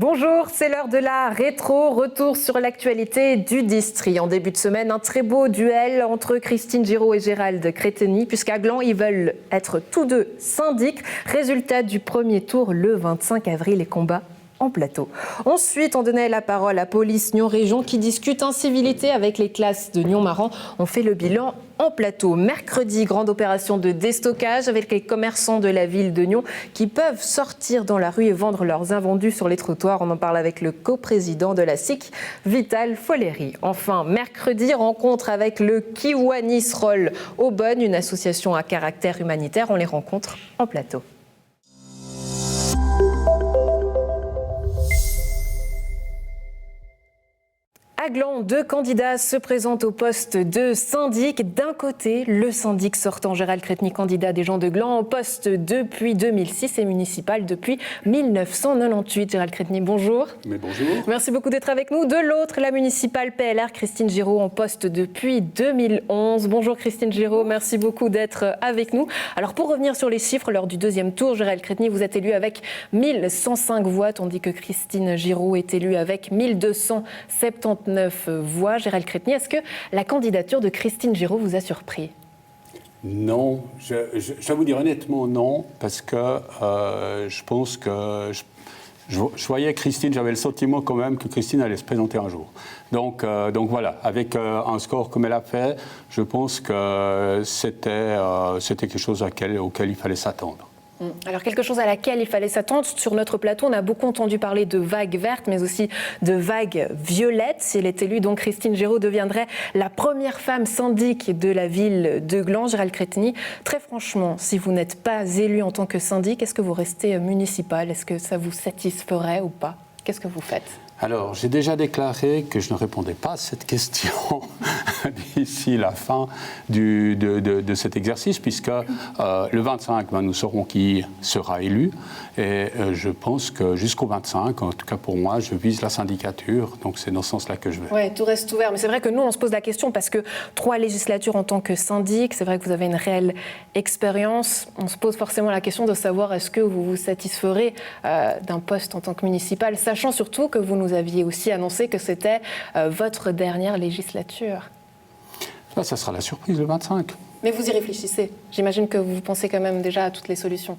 Bonjour, c'est l'heure de la rétro. Retour sur l'actualité du Distri. En début de semaine, un très beau duel entre Christine Giraud et Gérald Cretteny, puisqu'à Gland, ils veulent être tous deux syndics. Résultat du premier tour le 25 avril, les combats en plateau. Ensuite, on donnait la parole à Police Nyon-Région qui discute incivilité avec les classes de Nyon-Maran. On fait le bilan en plateau. Mercredi, grande opération de déstockage avec les commerçants de la ville de Nyon qui peuvent sortir dans la rue et vendre leurs invendus sur les trottoirs. On en parle avec le coprésident de la SIC, Vital Follery. Enfin, mercredi, rencontre avec le Kiwanis Roll Aubonne, une association à caractère humanitaire. On les rencontre en plateau. À Gland, deux candidats se présentent au poste de syndic. D'un côté, le syndic sortant Gérald Cretteny, candidat des gens de Gland, en poste depuis 2006 et municipal depuis 1998. Gérald Cretteny, bonjour. Mais bonjour. Merci beaucoup d'être avec nous. De l'autre, la municipale PLR, Christine Giraud, en poste depuis 2011. Bonjour Christine Giraud, merci beaucoup d'être avec nous. Alors pour revenir sur les chiffres, lors du deuxième tour, Gérald Cretteny, vous êtes élu avec 1105 voix, tandis que Christine Giraud est élue avec 1279 voix. Gérald Cretteny, est-ce que la candidature de Christine Giraud vous a surpris ? Non, je vais vous dire honnêtement non, parce que je pense que je voyais Christine, j'avais le sentiment quand même que Christine allait se présenter un jour. Donc voilà, avec un score comme elle a fait, je pense que c'était quelque chose auquel il fallait s'attendre. Alors quelque chose à laquelle il fallait s'attendre. Sur notre plateau, on a beaucoup entendu parler de vagues vertes, mais aussi de vagues violettes. Si elle est élue, donc Christine Giraud deviendrait la première femme syndic de la ville de Gland. Gérald Cretteny, très franchement, si vous n'êtes pas élu en tant que syndic, est-ce que vous restez municipal ? Est-ce que ça vous satisferait ou pas ? Qu'est-ce que vous faites ? Alors, j'ai déjà déclaré que je ne répondais pas à cette question d'ici la fin de cet exercice, puisque le 25, nous saurons qui sera élu. Et je pense que jusqu'au 25, en tout cas pour moi, je vise la syndicature. Donc c'est dans ce sens-là que je vais. Oui, tout reste ouvert. Mais c'est vrai que nous, on se pose la question parce que 3 législatures en tant que syndic, c'est vrai que vous avez une réelle expérience. On se pose forcément la question de savoir est-ce que vous vous satisferez d'un poste en tant que municipal, sachant surtout que vous nous aviez aussi annoncé que c'était votre dernière législature. Là, ça sera la surprise le 25. Mais vous y réfléchissez. J'imagine que vous pensez quand même déjà à toutes les solutions.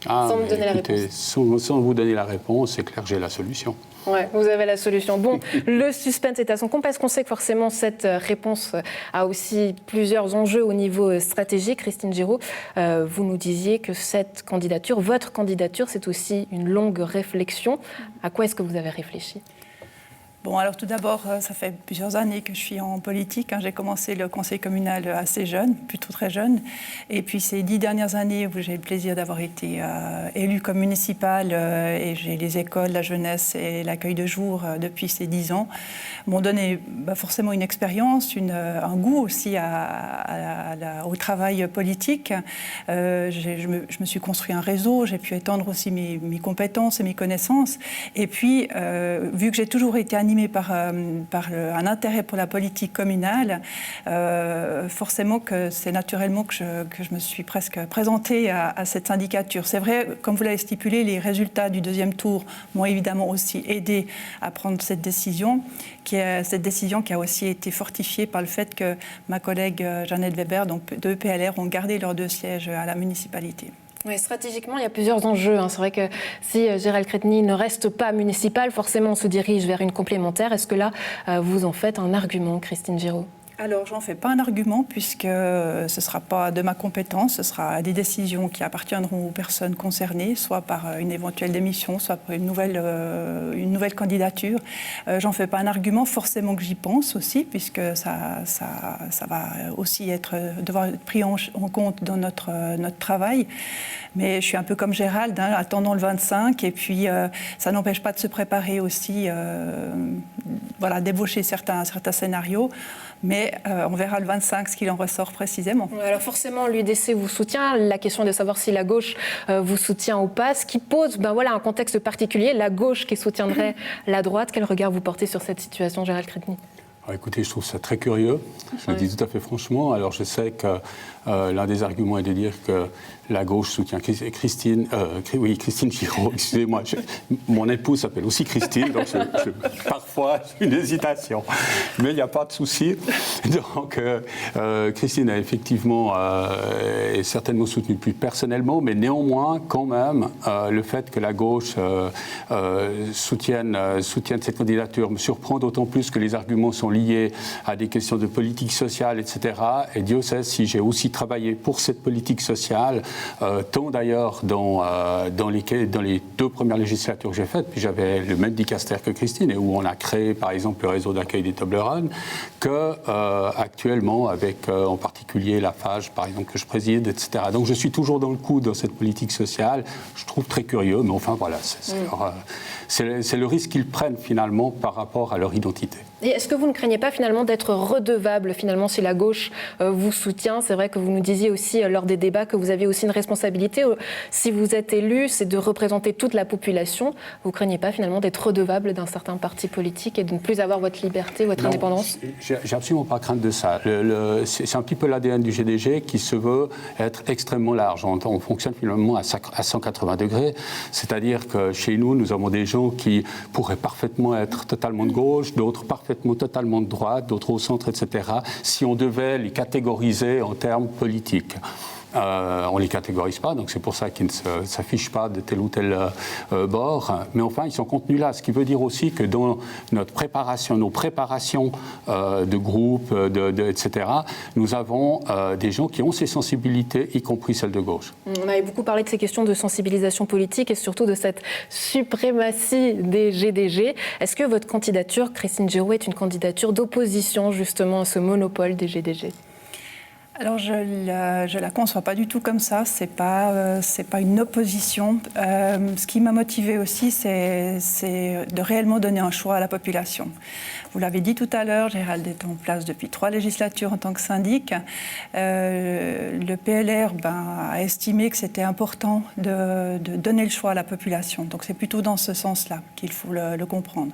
Sans me donner la réponse. Sans vous donner la réponse, c'est clair que j'ai la solution. Oui, vous avez la solution. Bon, le suspense est à son comble parce qu'on sait que forcément cette réponse a aussi plusieurs enjeux au niveau stratégique. Christine Giraud, vous nous disiez que cette candidature, votre candidature, c'est aussi une longue réflexion. À quoi est-ce que vous avez réfléchi ? Bon, alors tout d'abord, ça fait plusieurs années que je suis en politique. J'ai commencé le conseil communal assez jeune, plutôt très jeune. Et puis ces 10 dernières années où j'ai le plaisir d'avoir été élue comme municipale et j'ai les écoles, la jeunesse et l'accueil de jour depuis ces 10 ans, m'ont donné forcément une expérience, un goût aussi au travail politique. Je me suis construit un réseau, j'ai pu étendre aussi mes compétences et mes connaissances. Et puis, vu que j'ai toujours été animée par un intérêt pour la politique communale, forcément que c'est naturellement que je me suis presque présentée à cette syndicature. C'est vrai, comme vous l'avez stipulé, les résultats du deuxième tour m'ont évidemment aussi aidé à prendre cette décision, qui a aussi été fortifiée par le fait que ma collègue Jeannette Weber, donc de PLR, ont gardé leurs 2 sièges à la municipalité. Oui, stratégiquement, il y a plusieurs enjeux. C'est vrai que si Gérald Cretteny ne reste pas municipal, forcément, on se dirige vers une complémentaire. Est-ce que là, vous en faites un argument, Christine Giraud ? Alors, j'en fais pas un argument puisque ce ne sera pas de ma compétence, ce sera des décisions qui appartiendront aux personnes concernées, soit par une éventuelle démission, soit par une nouvelle candidature. J'en fais pas un argument, forcément que j'y pense aussi, puisque ça va aussi devoir être pris en compte dans notre travail. Mais je suis un peu comme Gérald, attendant le 25, et puis ça n'empêche pas de se préparer aussi, d'ébaucher certains scénarios. Mais on verra le 25 ce qu'il en ressort précisément. Alors forcément, l'UDC vous soutient. La question est de savoir si la gauche vous soutient ou pas. Ce qui pose un contexte particulier. La gauche qui soutiendrait la droite. Quel regard vous portez sur cette situation, Gérald Cretteny ? Alors, écoutez, je trouve ça très curieux, je le dis tout à fait franchement. Alors je sais que L'un des arguments est de dire que la gauche soutient Christine Giraud, excusez-moi, mon épouse s'appelle aussi Christine, donc parfois j'ai une hésitation, mais il n'y a pas de souci. Donc Christine a effectivement est certainement soutenue plus personnellement, mais néanmoins quand même le fait que la gauche soutienne cette candidature me surprend d'autant plus que les arguments sont liés à des questions de politique sociale, etc. Et Dieu sait si j'ai aussi travaillé pour cette politique sociale, tant d'ailleurs dans les 2 premières législatures que j'ai faites, puis j'avais le même dicaster que Christine, et où on a créé par exemple le réseau d'accueil des Toblerones, que actuellement avec en particulier la FAGE par exemple que je préside, etc. Donc je suis toujours dans le coup de cette politique sociale, je trouve très curieux, mais enfin voilà, c'est le risque qu'ils prennent finalement par rapport à leur identité. Et est-ce que vous ne craignez pas finalement d'être redevable finalement si la gauche vous soutient? C'est vrai que vous nous disiez aussi lors des débats que vous avez aussi une responsabilité. Si vous êtes élu, c'est de représenter toute la population. Vous ne craignez pas finalement d'être redevable d'un certain parti politique et de ne plus avoir votre liberté, votre indépendance? J'ai absolument pas crainte de ça. C'est un petit peu l'ADN du GDG qui se veut être extrêmement large. On fonctionne finalement à 180 degrés. C'est-à-dire que chez nous, nous avons des gens qui pourraient parfaitement être totalement de gauche, d'autres parfaitement totalement de droite, d'autres au centre, etc., si on devait les catégoriser en termes politiques. On ne les catégorise pas, donc c'est pour ça qu'ils ne s'affichent pas de tel ou tel bord. Mais enfin, ils sont contenus là. Ce qui veut dire aussi que dans nos préparations de groupe, etc., nous avons des gens qui ont ces sensibilités, y compris celles de gauche. On avait beaucoup parlé de ces questions de sensibilisation politique et surtout de cette suprématie des GDG. Est-ce que votre candidature, Christine Giraud, est une candidature d'opposition justement à ce monopole des GDG ? Alors je la conçois pas du tout comme ça, c'est pas une opposition. Ce qui m'a motivée aussi, c'est de réellement donner un choix à la population. Vous l'avez dit tout à l'heure, Gérald est en place depuis 3 législatures en tant que syndic. Le PLR a estimé que c'était important de donner le choix à la population. Donc c'est plutôt dans ce sens-là qu'il faut le comprendre.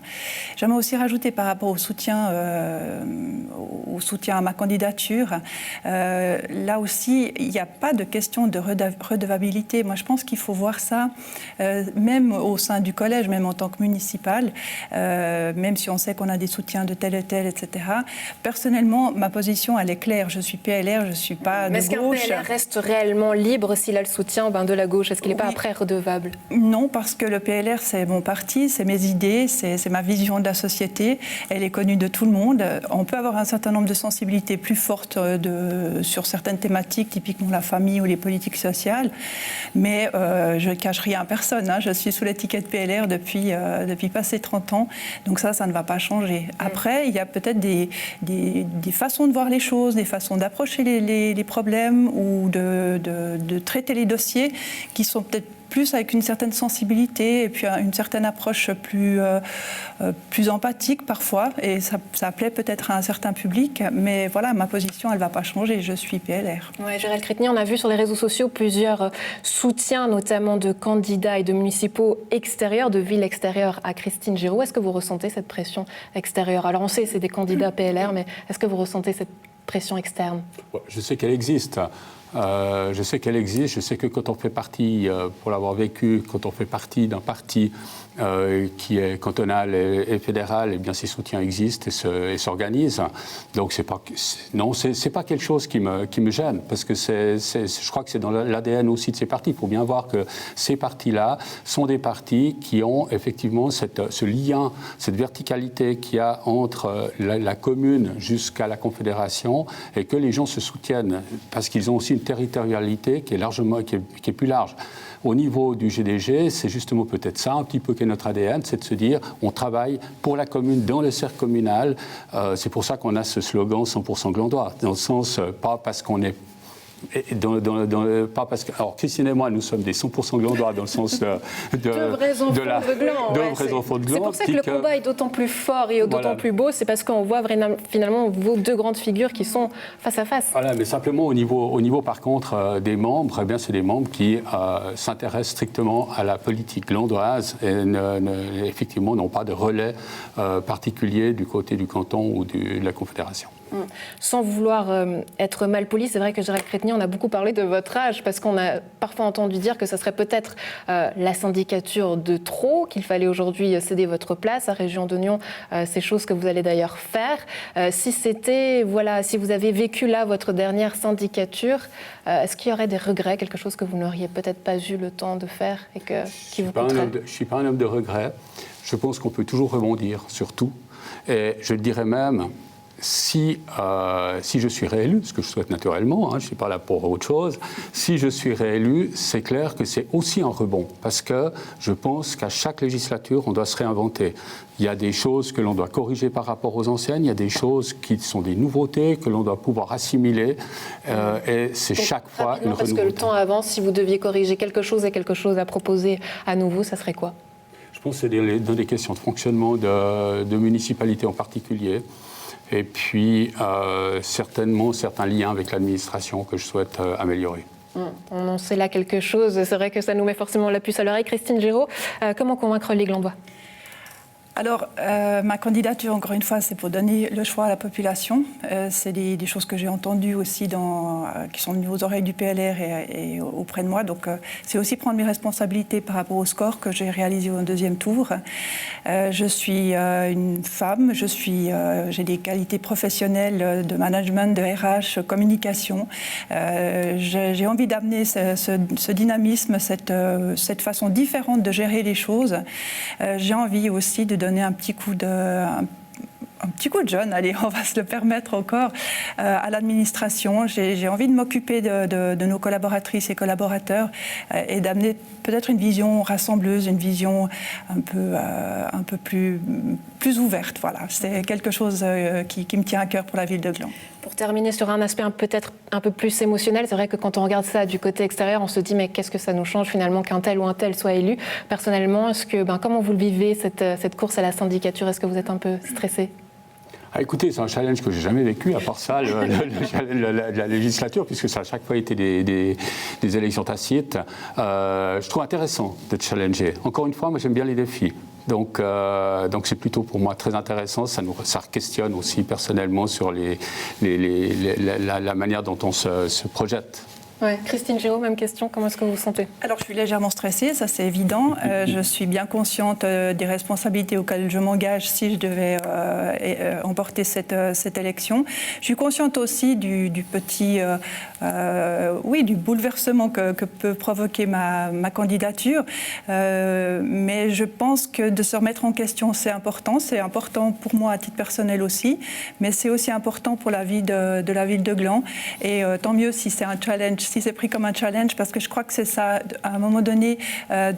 J'aimerais aussi rajouter par rapport au soutien à ma candidature. Là aussi, il n'y a pas de question de redevabilité. Moi, je pense qu'il faut voir ça, même au sein du collège, même en tant que municipal, même si on sait qu'on a des soutiens de tel et tel, etc. Personnellement, ma position, elle est claire. Je suis PLR, je ne suis pas de gauche. Mais est-ce qu'un PLR reste réellement libre s'il a le soutien de la gauche? Est-ce qu'il n'est pas après redevable? Non, parce que le PLR, c'est mon parti, c'est mes idées, c'est ma vision de la société. Elle est connue de tout le monde. On peut avoir un certain nombre de sensibilités plus fortes sur certaines thématiques, typiquement la famille ou les politiques sociales, mais je ne cache rien à personne. Je suis sous l'étiquette PLR depuis passé 30 ans, donc ça ne va pas changer. Après, il y a peut-être des façons de voir les choses, des façons d'approcher les problèmes ou de traiter les dossiers qui sont peut-être plus avec une certaine sensibilité et puis une certaine approche plus empathique parfois, et ça plaît peut-être à un certain public, mais voilà, ma position, elle ne va pas changer, je suis PLR. Ouais, Gérald Créteny, on a vu sur les réseaux sociaux plusieurs soutiens, notamment de candidats et de municipaux extérieurs, de villes extérieures à Christine Giraud. Est-ce que vous ressentez cette pression extérieure? Alors on sait que c'est des candidats PLR, mais est-ce que vous ressentez cette pression externe? Je sais qu'elle existe. Je sais que quand on fait partie, pour l'avoir vécu, quand on fait partie d'un parti qui est cantonal et fédéral, eh bien ces soutiens existent et s'organisent. Donc c'est pas quelque chose qui me gêne, parce que je crois que c'est dans l'ADN aussi de ces partis. Il faut bien voir que ces partis-là sont des partis qui ont effectivement ce lien, cette verticalité qu'il y a entre la commune jusqu'à la confédération, et que les gens se soutiennent parce qu'ils ont aussi une territorialité qui est plus large. Au niveau du GDG, c'est justement peut-être ça, un petit peu qu'est notre ADN, c'est de se dire on travaille pour la commune, dans le cercle communal. C'est pour ça qu'on a ce slogan 100% glandois, dans le sens, pas parce qu'on est... pas parce que, alors Christine et moi, nous sommes des 100% glandois dans le sens de vrais enfants de gland. C'est pour ça que le combat est d'autant plus fort et d'autant plus beau, c'est parce qu'on voit finalement vos 2 grandes figures qui sont face à face. Voilà, mais simplement au niveau par contre des membres, eh bien c'est des membres qui s'intéressent strictement à la politique glandoise et effectivement n'ont pas de relais particulier du côté du canton ou de la Confédération. Sans vouloir être mal poli, c'est vrai que Gérald Créteny, on a beaucoup parlé de votre âge, parce qu'on a parfois entendu dire que ça serait peut-être la sindicature de trop, qu'il fallait aujourd'hui céder votre place à Région d'Oignon, ces choses que vous allez d'ailleurs faire. Si vous avez vécu là votre dernière sindicature, est-ce qu'il y aurait des regrets, quelque chose que vous n'auriez peut-être pas eu le temps de faire et qui vous coûterait ? Je ne suis pas un homme de regrets. Je pense qu'on peut toujours rebondir sur tout. Et je dirais même, si je suis réélu, ce que je souhaite naturellement, je ne suis pas là pour autre chose, si je suis réélu, c'est clair que c'est aussi un rebond, parce que je pense qu'à chaque législature, on doit se réinventer. Il y a des choses que l'on doit corriger par rapport aux anciennes, il y a des choses qui sont des nouveautés que l'on doit pouvoir assimiler, et c'est donc, chaque fois une renouveauté. Parce que le temps avance, si vous deviez corriger quelque chose et quelque chose à proposer à nouveau, ça serait quoi ? Je pense que c'est dans des questions de fonctionnement de municipalités en particulier. Et puis, certainement, certains liens avec l'administration que je souhaite améliorer. On en sait là quelque chose. C'est vrai que ça nous met forcément la puce à l'oreille. Christine Giraud, comment convaincre les Glandois ? Alors, ma candidature, encore une fois, c'est pour donner le choix à la population. C'est des choses que j'ai entendues aussi, qui sont venues aux oreilles du PLR et auprès de moi. Donc, c'est aussi prendre mes responsabilités par rapport au score que j'ai réalisé au deuxième tour. Je suis une femme, j'ai des qualités professionnelles de management, de RH, communication. J'ai envie d'amener ce dynamisme, cette façon différente de gérer les choses. J'ai envie aussi de donner un petit coup de jeune, allez, on va se le permettre encore, à l'administration. J'ai envie de m'occuper de nos collaboratrices et collaborateurs et d'amener peut-être une vision rassembleuse, une vision un peu plus ouverte. Voilà, c'est quelque chose qui me tient à cœur pour la ville de Gland. Pour terminer sur un aspect peut-être un peu plus émotionnel, c'est vrai que quand on regarde ça du côté extérieur, on se dit mais qu'est-ce que ça nous change finalement qu'un tel ou un tel soit élu. Personnellement, comment vous le vivez, cette course à la sindicature ? Est-ce que vous êtes un peu stressé ? Écoutez, c'est un challenge que je n'ai jamais vécu, à part ça, la législature, puisque ça a chaque fois été des élections tacites. Je trouve intéressant d'être challengé. Encore une fois, moi j'aime bien les défis. Donc c'est plutôt pour moi très intéressant. Ça questionne aussi personnellement sur la manière dont on se projette. Ouais. Christine Giraud, même question, comment est-ce que vous vous sentez ? Alors je suis légèrement stressée, ça c'est évident. Je suis bien consciente des responsabilités auxquelles je m'engage si je devais emporter cette élection. Je suis consciente aussi du bouleversement que peut provoquer ma candidature. Mais je pense que de se remettre en question, c'est important. C'est important pour moi à titre personnel aussi, mais c'est aussi important pour la vie de la ville de Gland. Et tant mieux si c'est un challenge, si c'est pris comme un challenge, parce que je crois que c'est ça, à un moment donné, un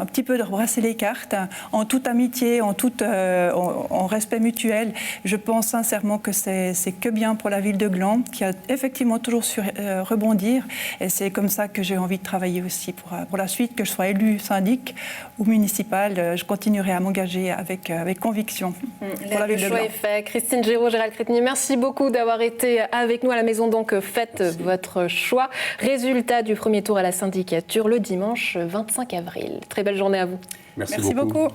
petit peu de rebrasser les cartes, en toute amitié, en respect mutuel. Je pense sincèrement que c'est que bien pour la ville de Gland, qui a effectivement toujours su rebondir. Et c'est comme ça que j'ai envie de travailler aussi pour la suite, que je sois élue syndic ou municipale. Je continuerai à m'engager avec conviction pour la ville de Gland. Le choix est fait. Christine Giraud, Gérald Créteny, merci beaucoup d'avoir été avec nous à la maison. Donc, faites votre choix. Résultat du premier tour à la sindicature le dimanche 25 avril. Très belle journée à vous. Merci beaucoup.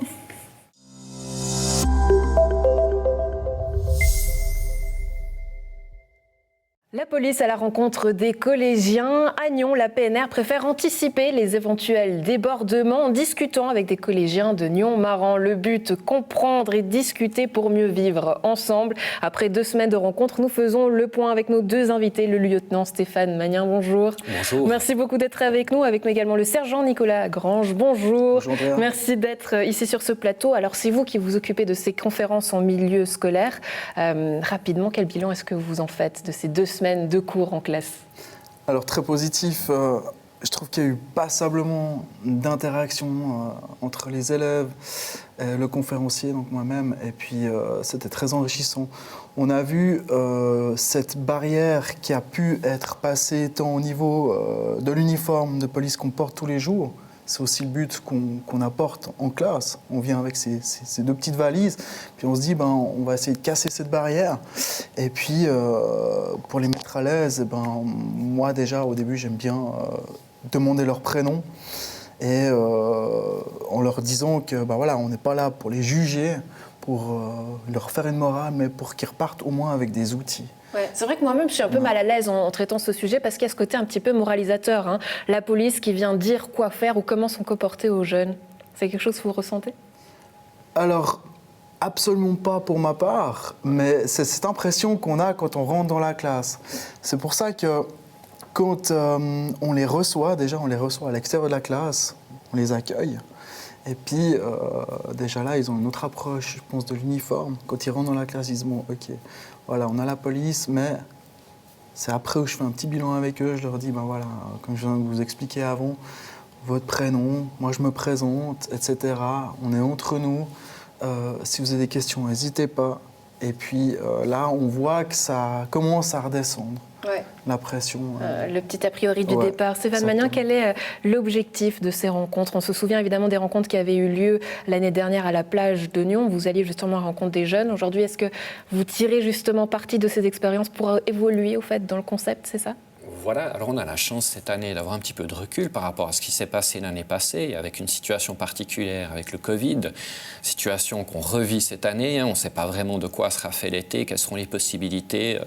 La police à la rencontre des collégiens. À Nyon, la PNR préfère anticiper les éventuels débordements en discutant avec des collégiens de Nyon-Marans. Le but, comprendre et discuter pour mieux vivre ensemble. Après 2 semaines de rencontres, nous faisons le point avec nos 2 invités. Le lieutenant Stéphane Magnin, bonjour. Bonjour. Merci beaucoup d'être avec nous. Avec nous également le sergent Nicolas Grange, bonjour. Bonjour Andrea. Merci d'être ici sur ce plateau. Alors c'est vous qui vous occupez de ces conférences en milieu scolaire. Rapidement, quel bilan est-ce que vous en faites de ces 2 semaines de cours en classe? Alors très positif, je trouve qu'il y a eu passablement d'interactions entre les élèves, le conférencier, donc moi-même, et puis c'était très enrichissant. On a vu cette barrière qui a pu être passée tant au niveau de l'uniforme de police qu'on porte tous les jours. C'est aussi le but qu'on apporte en classe. On vient avec ces 2 petites valises, puis on se dit, on va essayer de casser cette barrière. Et puis, pour les mettre à l'aise, moi déjà, au début, j'aime bien demander leur prénom. Et en leur disant que, on n'est pas là pour les juger, pour leur faire une morale, mais pour qu'ils repartent au moins avec des outils. Ouais, c'est vrai que moi-même, je suis un peu mal à l'aise en traitant ce sujet parce qu'il y a ce côté un petit peu moralisateur. Hein. La police qui vient dire quoi faire ou comment se comporter aux jeunes. C'est quelque chose que vous ressentez ? Alors, absolument pas pour ma part, mais c'est cette impression qu'on a quand on rentre dans la classe. C'est pour ça que quand on les reçoit, déjà on les reçoit à l'extérieur de la classe, on les accueille. Et puis, déjà là, ils ont une autre approche, je pense, de l'uniforme. Quand ils rentrent dans la classe, ils disent, bon, ok, voilà, on a la police, mais c'est après où je fais un petit bilan avec eux, je leur dis, ben voilà, comme je viens de vous expliquer avant, votre prénom, moi je me présente, etc. On est entre nous. Si vous avez des questions, n'hésitez pas. Et puis là, on voit que ça commence à redescendre. Ouais. La pression. Le petit a priori du départ. Stéphane Magnin, quel est l'objectif de ces rencontres ? On se souvient évidemment des rencontres qui avaient eu lieu l'année dernière à la plage de Nyon. Vous alliez justement à la rencontre des jeunes. Aujourd'hui, est-ce que vous tirez justement parti de ces expériences pour évoluer au fait dans le concept, c'est ça ? Voilà, alors on a la chance cette année d'avoir un petit peu de recul par rapport à ce qui s'est passé l'année passée, avec une situation particulière avec le Covid, situation qu'on revit cette année. On ne sait pas vraiment de quoi sera fait l'été, quelles seront les possibilités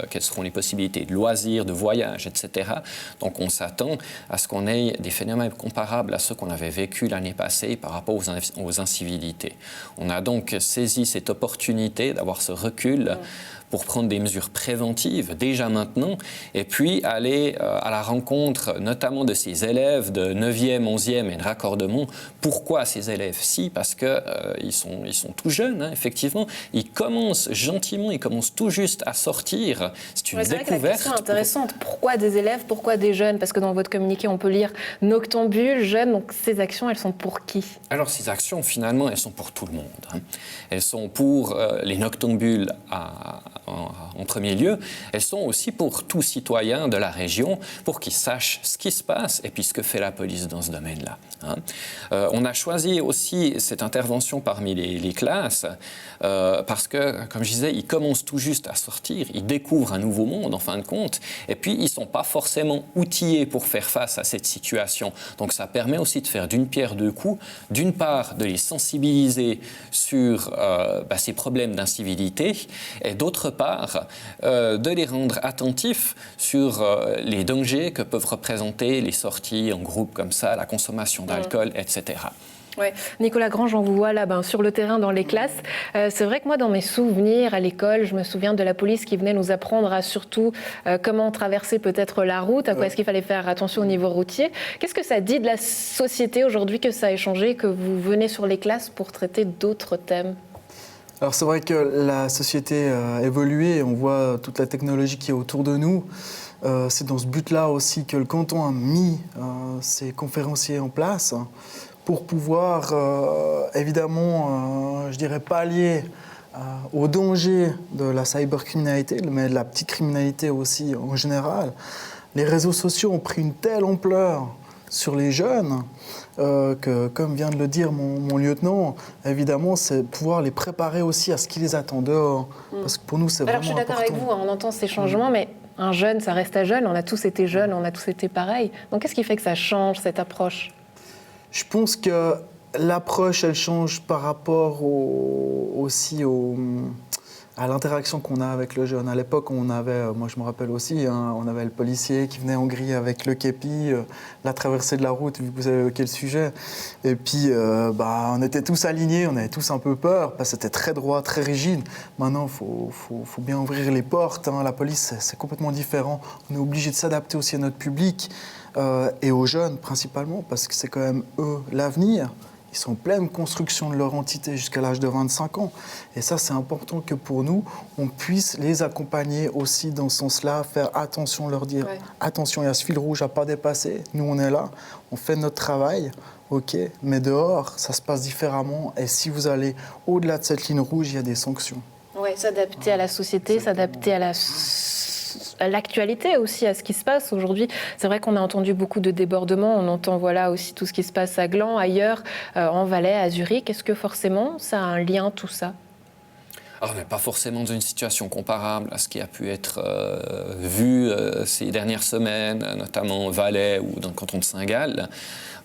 de loisirs, de voyages, etc. Donc on s'attend à ce qu'on ait des phénomènes comparables à ceux qu'on avait vécus l'année passée par rapport aux incivilités. On a donc saisi cette opportunité d'avoir ce recul pour prendre des mesures préventives déjà maintenant et puis aller à la rencontre notamment de ces élèves de 9e, 11e et de raccordement. Pourquoi ces élèves-ci ? Parce qu'ils sont tout jeunes, hein, effectivement. Ils commencent gentiment, ils commencent tout juste à sortir. C'est une découverte. C'est la question intéressante. Pourquoi des élèves ? Pourquoi des jeunes ? Parce que dans votre communiqué, on peut lire noctambules, jeunes. Donc ces actions, elles sont pour qui ? Alors ces actions, finalement, elles sont pour tout le monde. Hein. Elles sont pour les noctambules en premier lieu, elles sont aussi pour tout citoyen de la région, pour qu'il sache ce qui se passe et puis ce que fait la police dans ce domaine-là. Hein. On a choisi aussi cette intervention parmi les classes parce que, comme je disais, ils commencent tout juste à sortir, ils découvrent un nouveau monde en fin de compte, et puis ils ne sont pas forcément outillés pour faire face à cette situation. Donc ça permet aussi de faire d'une pierre deux coups, d'une part de les sensibiliser sur ces problèmes d'incivilité, et d'autre part, de les rendre attentifs sur les dangers que peuvent représenter les sorties en groupe comme ça, la consommation d'alcool, etc. Ouais. Nicolas Grange, on vous voit là sur le terrain, dans les classes. C'est vrai que moi, dans mes souvenirs à l'école, je me souviens de la police qui venait nous apprendre à surtout comment traverser peut-être la route, à quoi est-ce qu'il fallait faire attention au niveau routier. Qu'est-ce que ça dit de la société aujourd'hui que ça a changé, que vous venez sur les classes pour traiter d'autres thèmes ? Alors c'est vrai que la société a évolué, on voit toute la technologie qui est autour de nous. C'est dans ce but-là aussi que le canton a mis ses conférenciers en place pour pouvoir évidemment, je dirais, pallier au danger de la cybercriminalité, mais de la petite criminalité aussi en général. Les réseaux sociaux ont pris une telle ampleur sur les jeunes, que, comme vient de le dire mon lieutenant, évidemment, c'est pouvoir les préparer aussi à ce qui les attend dehors. Parce que pour nous, c'est vraiment important. Alors, je suis d'accord avec vous, on entend ces changements, mais un jeune, ça reste un jeune. On a tous été jeunes, on a tous été pareils. Donc, qu'est-ce qui fait que ça change, cette approche ? Je pense que l'approche, elle change par rapport aussi à l'interaction qu'on a avec le jeune. À l'époque, on avait, moi je me rappelle aussi, on avait le policier qui venait en gris avec le képi, la traversée de la route, vu que vous avez évoqué le sujet. Et puis, on était tous alignés, on avait tous un peu peur, parce que c'était très droit, très rigide. Maintenant, il faut bien ouvrir les portes. Hein. La police, c'est complètement différent. On est obligé de s'adapter aussi à notre public et aux jeunes principalement, parce que c'est quand même eux l'avenir. Ils sont en pleine construction de leur entité jusqu'à l'âge de 25 ans. Et ça, c'est important que pour nous, on puisse les accompagner aussi dans ce sens-là, faire attention, leur dire attention, il y a ce fil rouge à ne pas dépasser. Nous, on est là, on fait notre travail, ok, mais dehors, ça se passe différemment. Et si vous allez au-delà de cette ligne rouge, il y a des sanctions. Oui, s'adapter à la société, s'adapter à l'actualité aussi, à ce qui se passe aujourd'hui. C'est vrai qu'on a entendu beaucoup de débordements, on entend aussi tout ce qui se passe à Gland, ailleurs, en Valais, à Zurich. Est-ce que forcément ça a un lien, tout ça ? Alors, on n'est pas forcément dans une situation comparable à ce qui a pu être vu ces dernières semaines, notamment au Valais ou dans le canton de Saint-Gall.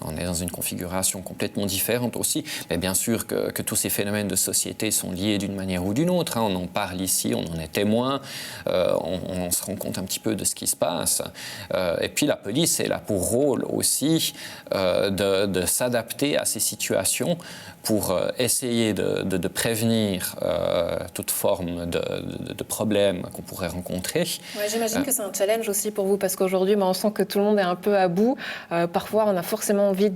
On est dans une configuration complètement différente aussi. Mais bien sûr que tous ces phénomènes de société sont liés d'une manière ou d'une autre. On en parle ici, on en est témoin, on se rend compte un petit peu de ce qui se passe. Et puis la police est là pour rôle aussi de s'adapter à ces situations pour essayer de prévenir toute forme de problème qu'on pourrait rencontrer. Ouais, j'imagine que c'est un challenge aussi pour vous, parce qu'aujourd'hui, on sent que tout le monde est un peu à bout. Parfois, on a forcément envie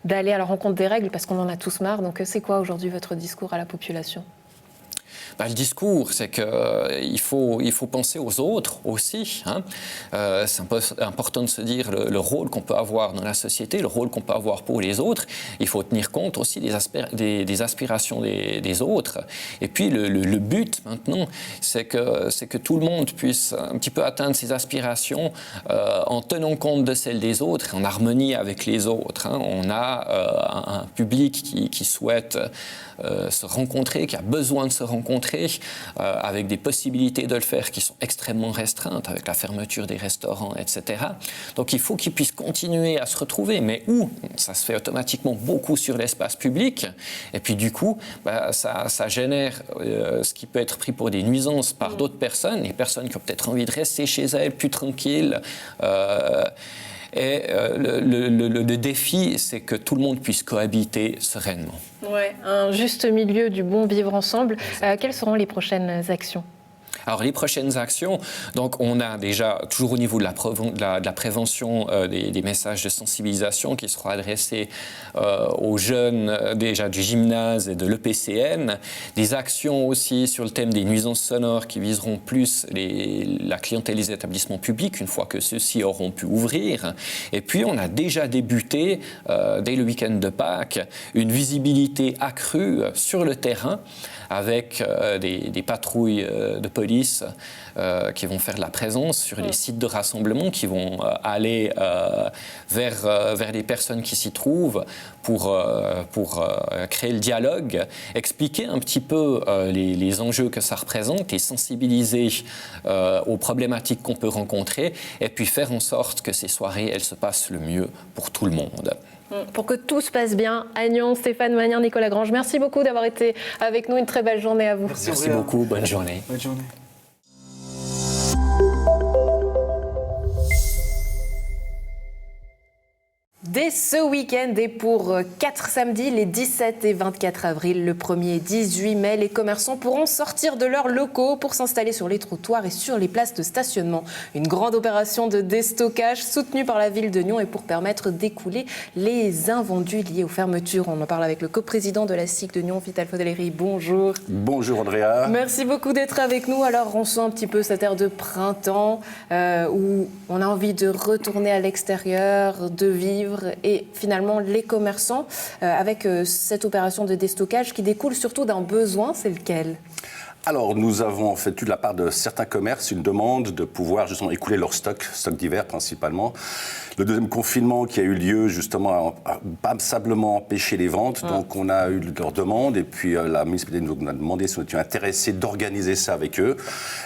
d'aller à la rencontre des règles, parce qu'on en a tous marre. Donc, c'est quoi aujourd'hui votre discours à la population ? Le discours, c'est qu'il faut penser aux autres aussi. C'est important de se dire le rôle qu'on peut avoir dans la société, le rôle qu'on peut avoir pour les autres. Il faut tenir compte aussi des aspirations des autres. Et puis le but maintenant, c'est que tout le monde puisse un petit peu atteindre ses aspirations en tenant compte de celles des autres, en harmonie avec les autres. On a un public qui souhaite se rencontrer, qui a besoin de se rencontrer, avec des possibilités de le faire qui sont extrêmement restreintes, avec la fermeture des restaurants, etc. Donc il faut qu'ils puissent continuer à se retrouver, mais où ça se fait automatiquement beaucoup sur l'espace public, et puis du coup, ça génère ce qui peut être pris pour des nuisances par d'autres personnes, les personnes qui ont peut-être envie de rester chez elles, plus tranquilles. Et le défi, c'est que tout le monde puisse cohabiter sereinement. Ouais, un juste milieu du bon vivre ensemble. Quelles seront les prochaines actions ? Alors, les prochaines actions, donc on a déjà, toujours au niveau de la prévention, des messages de sensibilisation qui seront adressés aux jeunes déjà du gymnase et de l'EPCN, des actions aussi sur le thème des nuisances sonores qui viseront plus la clientèle des établissements publics une fois que ceux-ci auront pu ouvrir. Et puis, on a déjà débuté, dès le week-end de Pâques, une visibilité accrue sur le terrain avec des patrouilles de police qui vont faire de la présence sur les sites de rassemblement, qui vont aller vers les personnes qui s'y trouvent pour créer le dialogue, expliquer un petit peu les enjeux que ça représente et sensibiliser aux problématiques qu'on peut rencontrer, et puis faire en sorte que ces soirées, elles se passent le mieux pour tout le monde. Pour que tout se passe bien, Agnan, Stéphane Magnin, Nicolas Grange, merci beaucoup d'avoir été avec nous. Une très belle journée à vous. Merci beaucoup, bonne journée. Bonne journée. Dès ce week-end et pour 4 samedis, les 17 et 24 avril, le 1er et 18 mai, les commerçants pourront sortir de leurs locaux pour s'installer sur les trottoirs et sur les places de stationnement. Une grande opération de déstockage soutenue par la ville de Nyon et pour permettre d'écouler les invendus liés aux fermetures. On en parle avec le coprésident de la SIC de Nyon, Vital Fodeleri. Bonjour. Bonjour Andrea. Merci beaucoup d'être avec nous. Alors on sent un petit peu cette ère de printemps où on a envie de retourner à l'extérieur, de vivre. Et finalement, les commerçants, avec cette opération de déstockage qui découle surtout d'un besoin, c'est lequel ? Alors, nous avons en fait eu de la part de certains commerces une demande de pouvoir justement écouler leur stock d'hiver principalement. Le deuxième confinement qui a eu lieu justement a passablement empêché les ventes, donc on a eu leur demande et puis la municipalité nous a demandé si on était intéressé d'organiser ça avec eux.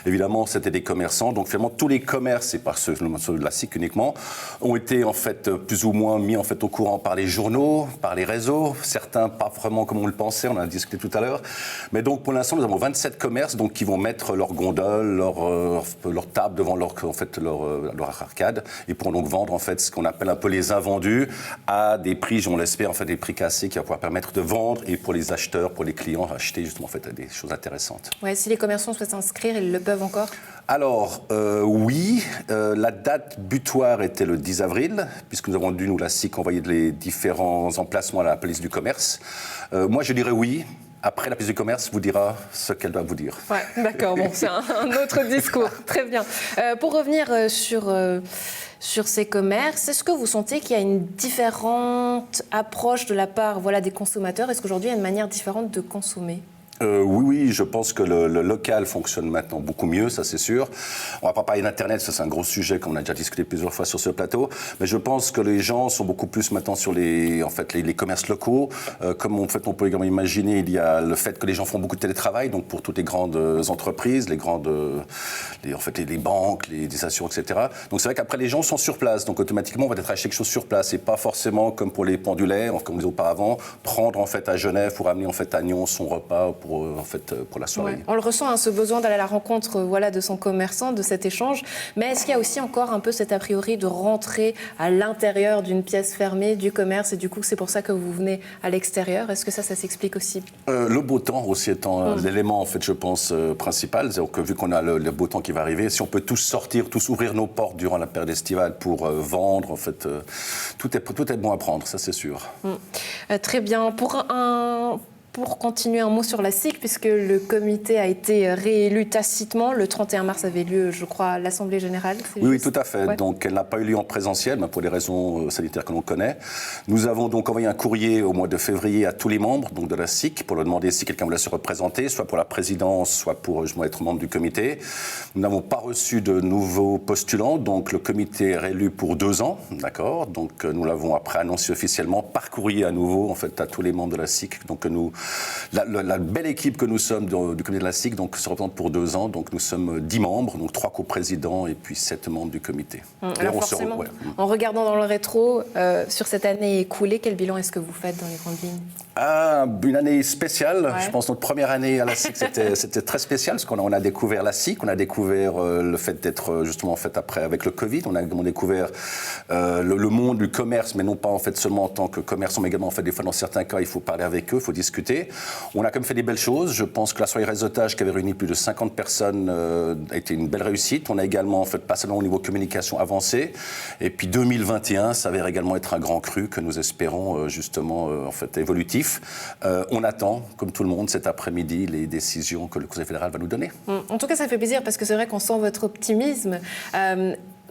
Évidemment, c'était des commerçants, donc finalement tous les commerces, et pas ceux de la SIC uniquement, ont été en fait plus ou moins mis en fait au courant par les journaux, par les réseaux, certains pas vraiment comme on le pensait, on en a discuté tout à l'heure. Mais donc pour l'instant, nous avons 27 commerces donc, qui vont mettre leur gondole, leur table devant leur arcade et pourront donc vendre en fait ce qu'on appelle un peu les invendus à des prix, on l'espère, en fait des prix cassés qui vont pouvoir permettre de vendre et pour les acheteurs, pour les clients, acheter justement en fait des choses intéressantes. Ouais, si les commerçants souhaitent s'inscrire, ils le peuvent encore ? Alors, oui, la date butoir était le 10 avril, puisque nous avons dû, nous, la SIC, envoyer les différents emplacements à la police du commerce. Moi, je dirais oui. Après, la police du commerce vous dira ce qu'elle doit vous dire. Ouais, d'accord, bon, c'est un autre discours. Très bien. Pour revenir sur ces commerces, est-ce que vous sentez qu'il y a une différente approche de la part des consommateurs ? Est-ce qu'aujourd'hui, il y a une manière différente de consommer ? Oui, je pense que le local fonctionne maintenant beaucoup mieux, ça c'est sûr. On va pas parler d'Internet, ça c'est un gros sujet qu'on a déjà discuté plusieurs fois sur ce plateau, mais je pense que les gens sont beaucoup plus maintenant sur les commerces locaux. Comme en fait, on peut également imaginer, il y a le fait que les gens font beaucoup de télétravail, donc pour toutes les grandes entreprises, les banques, les assurances, etc. Donc c'est vrai qu'après les gens sont sur place, donc automatiquement on va être acheter quelque chose sur place et pas forcément comme pour les pendulaires, comme on disait auparavant, prendre en fait à Genève pour amener en fait à Nyon son repas pour la soirée. Ouais. On le ressent, ce besoin d'aller à la rencontre de son commerçant, de cet échange. Mais est-ce qu'il y a aussi encore un peu cet a priori de rentrer à l'intérieur d'une pièce fermée du commerce et du coup c'est pour ça que vous venez à l'extérieur? Est-ce que ça s'explique aussi? Le beau temps aussi étant l'élément en fait je pense principal. C'est-à-dire que vu qu'on a le beau temps qui va arriver, si on peut tous sortir, tous ouvrir nos portes durant la période estivale pour vendre, en fait tout est bon à prendre, ça c'est sûr. Très bien. Pour continuer, un mot sur la SIC, puisque le comité a été réélu tacitement. Le 31 mars avait lieu, je crois, l'Assemblée générale. Oui, tout à fait. Ouais. Donc, elle n'a pas eu lieu en présentiel, mais pour des raisons sanitaires que l'on connaît. Nous avons donc envoyé un courrier au mois de février à tous les membres donc, de la SIC pour leur demander si quelqu'un voulait se représenter, soit pour la présidence, soit pour être membre du comité. Nous n'avons pas reçu de nouveaux postulants, donc le comité est réélu pour 2 ans, d'accord. Donc, nous l'avons après annoncé officiellement par courrier à nouveau, en fait, à tous les membres de la SIC. Donc, la belle équipe que nous sommes du comité de la SIC donc, se représente pour 2 ans. Donc nous sommes 10 membres, donc 3 coprésidents et puis 7 membres du comité. Alors forcément, en regardant dans le rétro, sur cette année écoulée, quel bilan est-ce que vous faites dans les grandes lignes? Une année spéciale. Ouais. Je pense que notre première année à la SIC, c'était très spécial parce qu'on a découvert la SIC, on a découvert le fait d'être justement en fait après avec le Covid, on a également découvert le monde du commerce, mais non pas en fait seulement en tant que commerçant, mais également en fait des fois dans certains cas il faut parler avec eux, il faut discuter. On a quand même fait des belles choses. Je pense que la soirée réseautage qui avait réuni plus de 50 personnes a été une belle réussite. On a également en fait pas seulement au niveau communication avancé. Et puis 2021 s'avère également être un grand cru que nous espérons justement en fait évolutif. On attend, comme tout le monde, cet après-midi, les décisions que le Conseil fédéral va nous donner. En tout cas, ça fait plaisir parce que c'est vrai qu'on sent votre optimisme.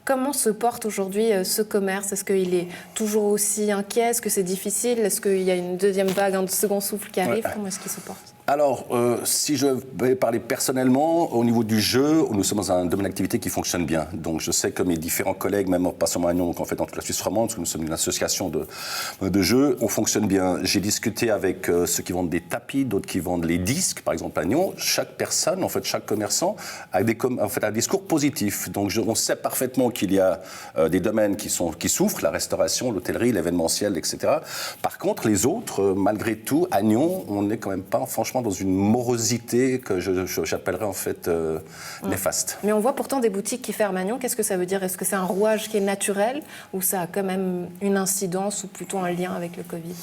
Comment se porte aujourd'hui ce commerce? Est-ce qu'il est toujours aussi inquiet? Est-ce que c'est difficile? Est-ce qu'il y a une deuxième vague, un second souffle qui arrive? Comment est-ce qu'il se porte? Alors, si je vais parler personnellement, au niveau du jeu, nous sommes dans un domaine d'activité qui fonctionne bien. Donc, je sais que mes différents collègues, même pas seulement à Nyon, donc en fait dans toute la Suisse romande, parce que nous sommes une association de jeux, on fonctionne bien. J'ai discuté avec ceux qui vendent des tapis, d'autres qui vendent les disques, par exemple à Nyon. Chaque personne, en fait, chaque commerçant a un discours positif. Donc, on sait parfaitement qu'il y a des domaines qui souffrent, la restauration, l'hôtellerie, l'événementiel, etc. Par contre, les autres, malgré tout, à Nyon, on n'est quand même pas, franchement, dans une morosité que j'appellerais en fait néfaste. Mais on voit pourtant des boutiques qui ferment à Nyon. Qu'est-ce que ça veut dire? Est-ce que c'est un rouage qui est naturel ou ça a quand même une incidence ou plutôt un lien avec le Covid?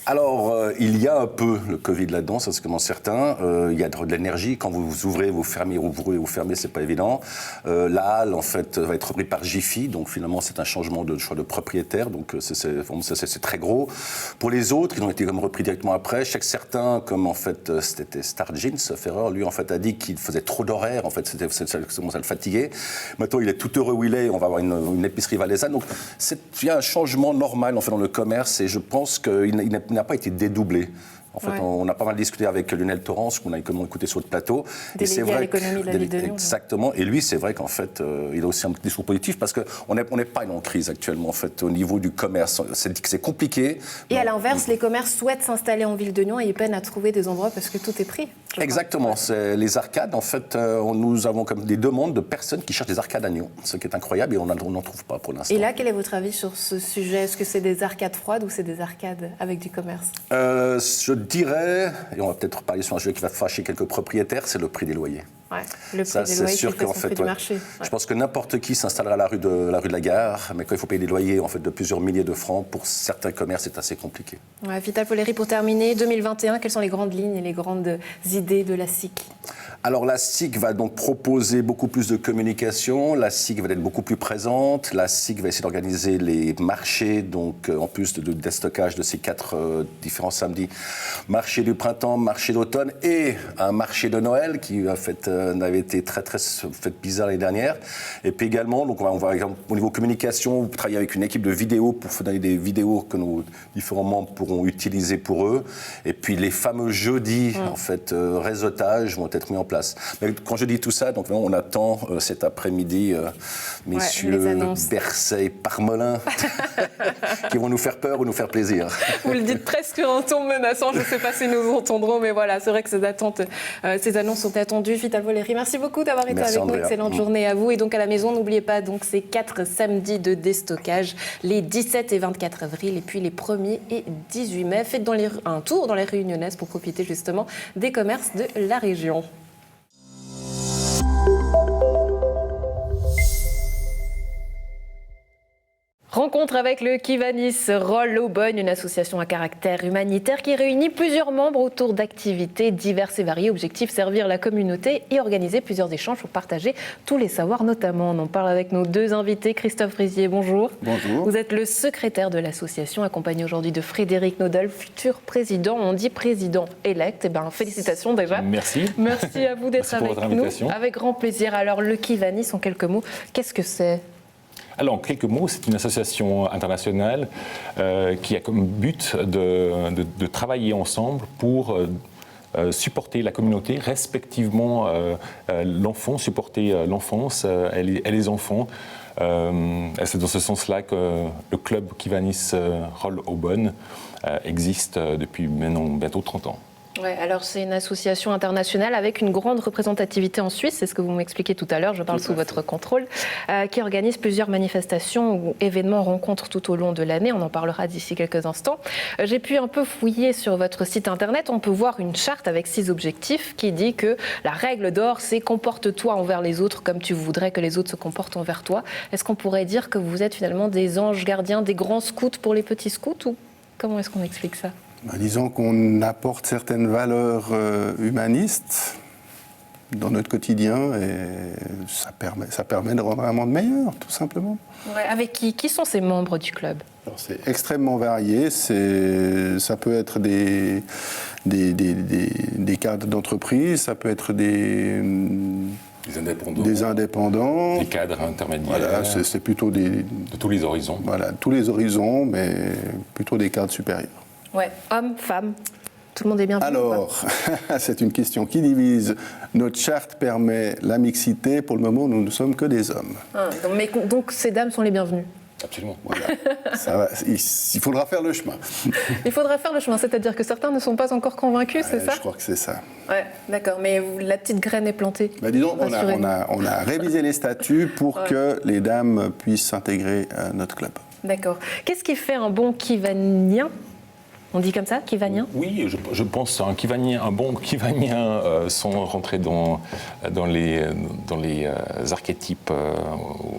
Alors, il y a un peu le Covid là-dedans, ça c'est comme certain. Il y a de l'énergie. Quand vous ouvrez, vous fermez, vous fermez, c'est pas évident. La halle, en fait, va être reprise par Jiffy. Donc, finalement, c'est un changement de choix de propriétaire. Donc, c'est très gros. Pour les autres, ils ont été comme repris directement après. Je sais que certains, comme en fait, c'était Star Jeans, Ferrer, lui, en fait, a dit qu'il faisait trop d'horaires. En fait, ça le fatiguait. Maintenant, il est tout heureux où il est. On va avoir une épicerie valaisanne. Donc, il y a un changement normal, en fait, dans le commerce. Et je pense qu'il n'a pas été dédoublé. En fait, on a pas mal discuté avec Lionel Torrance, qu'on a écouté sur le plateau. Délégué à l'économie de la ville de Nyon. Exactement. Et lui, c'est vrai qu'en fait, il a aussi un discours positif parce qu'on n'est pas en crise actuellement, en fait, au niveau du commerce. C'est compliqué. Et à l'inverse, les commerces souhaitent s'installer en ville de Nyon et ils peinent à trouver des endroits parce que tout est pris. Exactement. C'est les arcades, en fait, nous avons comme des demandes de personnes qui cherchent des arcades à Nyon, ce qui est incroyable et on n'en trouve pas pour l'instant. Et là, quel est votre avis sur ce sujet? Est-ce que c'est des arcades froides ou c'est des arcades avec du commerce? Je dirais, et on va peut-être parler sur un sujet qui va fâcher quelques propriétaires, c'est le prix des loyers. Ouais, le prix des loyers, sûr qu'en fait, du marché. Ouais. Je pense que n'importe qui s'installera à la rue de la Gare, mais quand il faut payer des loyers en fait, de plusieurs milliers de francs, pour certains commerces, c'est assez compliqué. Ouais, Vital Poleri, pour terminer, 2021, quelles sont les grandes lignes et les grandes idées de la SIC? Alors la SIC va donc proposer beaucoup plus de communication, la SIC va être beaucoup plus présente, la SIC va essayer d'organiser les marchés, donc en plus de déstockage de ces 4 différents samedis, marché du printemps, marché d'automne et un marché de Noël qui en fait, avait été très bizarre l'année dernière. Et puis également, donc on va au niveau communication, travailler avec une équipe de vidéos pour donner des vidéos que nos différents membres pourront utiliser pour eux. Et puis les fameux jeudis, en fait, réseautage vont être mis en place. Mais quand je dis tout ça, donc on attend cet après-midi messieurs Berset, Parmelin, qui vont nous faire peur ou nous faire plaisir. Vous le dites presque sur un ton menaçant, je ne sais pas si nous entendrons, mais voilà, c'est vrai que ces annonces sont attendues. Vital Voleri, merci beaucoup d'avoir été avec nous. Excellente journée à vous. Et donc à la maison, n'oubliez pas donc ces 4 samedis de déstockage, les 17 et 24 avril, et puis les 1er et 18 mai. Faites un tour dans les Réunionnaises pour profiter justement des commerces de la région. Rencontre avec le Kiwanis Roll Aubonne, une association à caractère humanitaire qui réunit plusieurs membres autour d'activités diverses et variées. Objectif, servir la communauté et organiser plusieurs échanges pour partager tous les savoirs notamment. On en parle avec nos 2 invités. Christophe Frizier, bonjour. Bonjour. Vous êtes le secrétaire de l'association, accompagné aujourd'hui de Frédéric Nodal, futur président. On dit président élect. Félicitations déjà. Merci. Merci à vous d'être avec nous. Avec grand plaisir. Alors le Kiwanis, en quelques mots, qu'est-ce que c'est ? Alors, en quelques mots, c'est une association internationale qui a comme but de travailler ensemble pour supporter la communauté, respectivement l'enfant, supporter l'enfance et les enfants. C'est dans ce sens-là que le club Kiwanis Roll Aubonne existe depuis maintenant bientôt 30 ans. Ouais, alors c'est une association internationale avec une grande représentativité en Suisse, c'est ce que vous m'expliquez tout à l'heure, je parle sous votre contrôle, qui organise plusieurs manifestations ou événements, rencontres tout au long de l'année, on en parlera d'ici quelques instants. J'ai pu un peu fouiller sur votre site internet, on peut voir une charte avec 6 objectifs qui dit que la règle d'or c'est comporte-toi envers les autres comme tu voudrais que les autres se comportent envers toi. Est-ce qu'on pourrait dire que vous êtes finalement des anges gardiens, des grands scouts pour les petits scouts ou comment est-ce qu'on explique ça ? Disons qu'on apporte certaines valeurs humanistes dans notre quotidien et ça permet de rendre un monde meilleur, tout simplement. Ouais, avec qui sont ces membres du club ? Alors, c'est extrêmement varié. Ça peut être des cadres d'entreprise, ça peut être des indépendants. Des cadres intermédiaires. Voilà, c'est plutôt de tous les horizons. Voilà, tous les horizons, mais plutôt des cadres supérieurs. Ouais, hommes, femmes, tout le monde est bienvenu. Alors, c'est une question qui divise. Notre charte permet la mixité. Pour le moment, nous ne sommes que des hommes. Donc ces dames sont les bienvenues. Absolument. Voilà. Ça va, il faudra faire le chemin. Il faudra faire le chemin, c'est-à-dire que certains ne sont pas encore convaincus, c'est ça ? Je crois que c'est ça. Ouais, d'accord, mais la petite graine est plantée. Disons, on a révisé les statuts pour que les dames puissent s'intégrer à notre club. D'accord. Qu'est-ce qui fait un bon kiwanien ? On dit comme ça, kiwanien ? Oui, je pense un bon kiwanien, sans rentrer dans les archétypes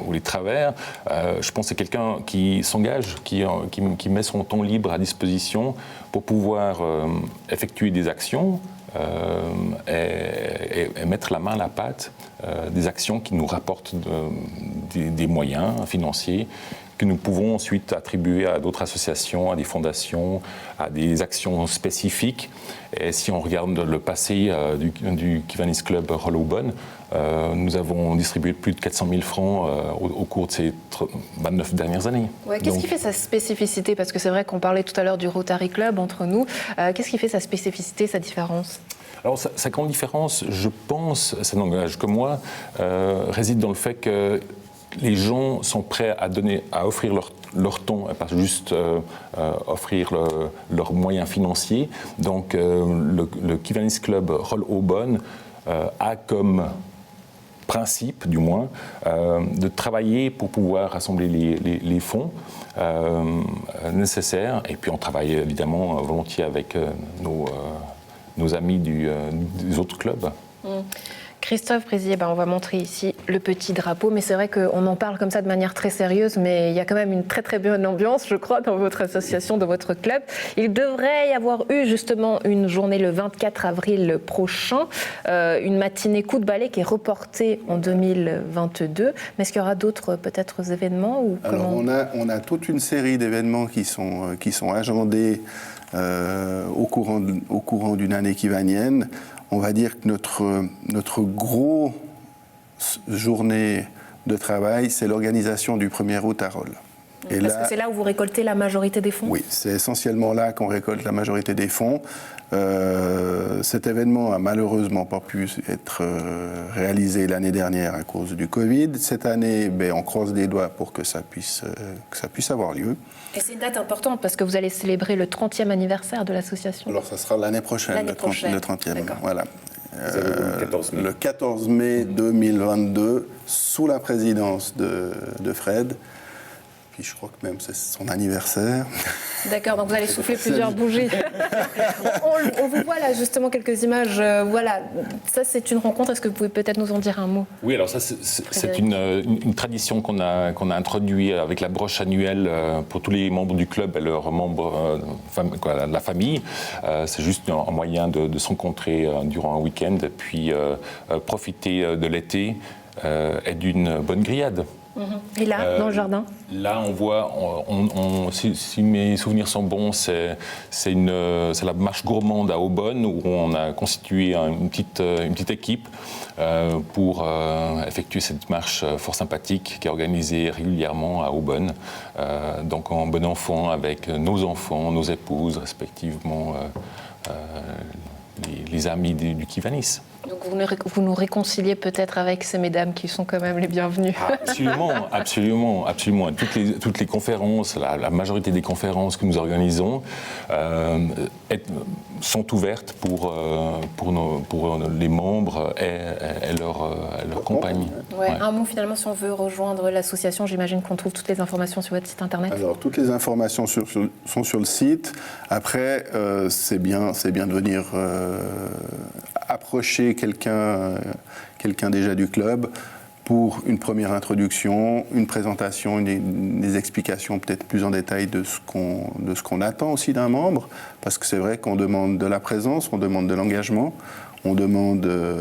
ou les travers, je pense que c'est quelqu'un qui s'engage, qui met son temps libre à disposition pour pouvoir effectuer des actions et mettre la main à la pâte des actions qui nous rapportent des moyens financiers que nous pouvons ensuite attribuer à d'autres associations, à des fondations, à des actions spécifiques. Et si on regarde le passé du Kiwanis Club Roll Aubonne, nous avons distribué plus de 400 000 francs au cours de ces 29 dernières années. Ouais, qu'est-ce qui fait sa spécificité ? Parce que c'est vrai qu'on parlait tout à l'heure du Rotary Club entre nous. Qu'est-ce qui fait sa spécificité, sa différence ? Alors, sa grande différence, je pense, ça n'engage que moi, réside dans le fait que les gens sont prêts à offrir leur temps et pas juste offrir leurs moyens financiers. Donc le Kiwanis Club Roll Aubonne a comme principe, du moins, de travailler pour pouvoir rassembler les fonds nécessaires. Et puis on travaille évidemment volontiers avec nos amis des autres clubs. Christophe Frizier, on va montrer ici le petit drapeau, mais c'est vrai qu'on en parle comme ça de manière très sérieuse, mais il y a quand même une très très bonne ambiance, je crois, dans votre association, dans votre club. Il devrait y avoir eu justement une journée le 24 avril prochain, une matinée coup de balai qui est reportée en 2022. Mais est-ce qu'il y aura d'autres peut-être événements ou Alors on a toute une série d'événements qui sont agendés au courant d'une année kiwanienne. On va dire que notre gros journée de travail, c'est l'organisation du 1er août à Rolle. Et parce que c'est là où vous récoltez la majorité des fonds ? Oui, c'est essentiellement là qu'on récolte la majorité des fonds. Cet événement a malheureusement pas pu être réalisé l'année dernière à cause du Covid. Cette année, on croise les doigts pour que ça puisse avoir lieu. Et c'est une date importante parce que vous allez célébrer le 30e anniversaire de l'association. Alors ça sera l'année prochaine, le 30e. D'accord. Voilà. Le 14 mai 2022, sous la présidence de Fred. Puis je crois que même c'est son anniversaire. D'accord, donc vous allez souffler plusieurs bougies. on vous voit là justement quelques images. Voilà, ça c'est une rencontre. Est-ce que vous pouvez peut-être nous en dire un mot ? Oui, alors ça c'est une tradition qu'on a introduite avec la broche annuelle pour tous les membres du club et leurs membres, la famille. C'est juste un moyen de se rencontrer durant un week-end et puis profiter de l'été et d'une bonne grillade. Et là, dans le jardin ? Là, on voit, si mes souvenirs sont bons, c'est la marche gourmande à Aubonne où on a constitué une petite équipe pour effectuer cette marche fort sympathique qui est organisée régulièrement à Aubonne. Donc en bon enfant avec nos enfants, nos épouses respectivement, les amis du Kiwanis. Donc vous nous réconciliez peut-être avec ces mesdames qui sont quand même les bienvenues. Absolument. Toutes les conférences, la majorité des conférences que nous organisons sont ouvertes pour les membres et leurs compagnies. Ouais. Un mot finalement, si on veut rejoindre l'association, j'imagine qu'on trouve toutes les informations sur votre site internet. Alors toutes les informations sont sur le site. Après, c'est bien de venir approcher quelqu'un déjà du club pour une première introduction, une présentation, des explications peut-être plus en détail de ce qu'on attend aussi d'un membre, parce que c'est vrai qu'on demande de la présence, on demande de l'engagement, on demande de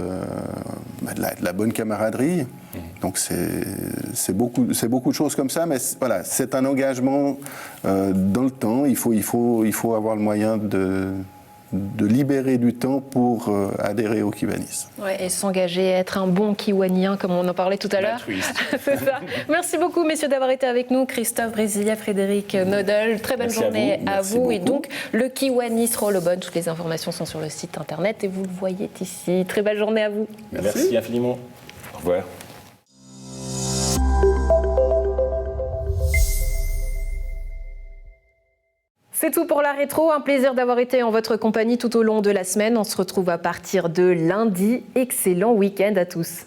la bonne camaraderie. Donc c'est beaucoup de choses comme ça, mais voilà, c'est un engagement dans le temps. Il faut avoir le moyen de libérer du temps pour adhérer au Kiwanis. Ouais, et s'engager à être un bon Kiwanien, comme on en parlait tout à l'heure. C'est ça. Merci beaucoup, messieurs, d'avoir été avec nous. Christophe Brézilia, Frédéric Nodel, très bonne journée à vous. Et donc, le Kiwanis Roll Aubonne, toutes les informations sont sur le site internet et vous le voyez ici. Très belle journée à vous. Merci infiniment. Au revoir. C'est tout pour la rétro, un plaisir d'avoir été en votre compagnie tout au long de la semaine. On se retrouve à partir de lundi. Excellent week-end à tous.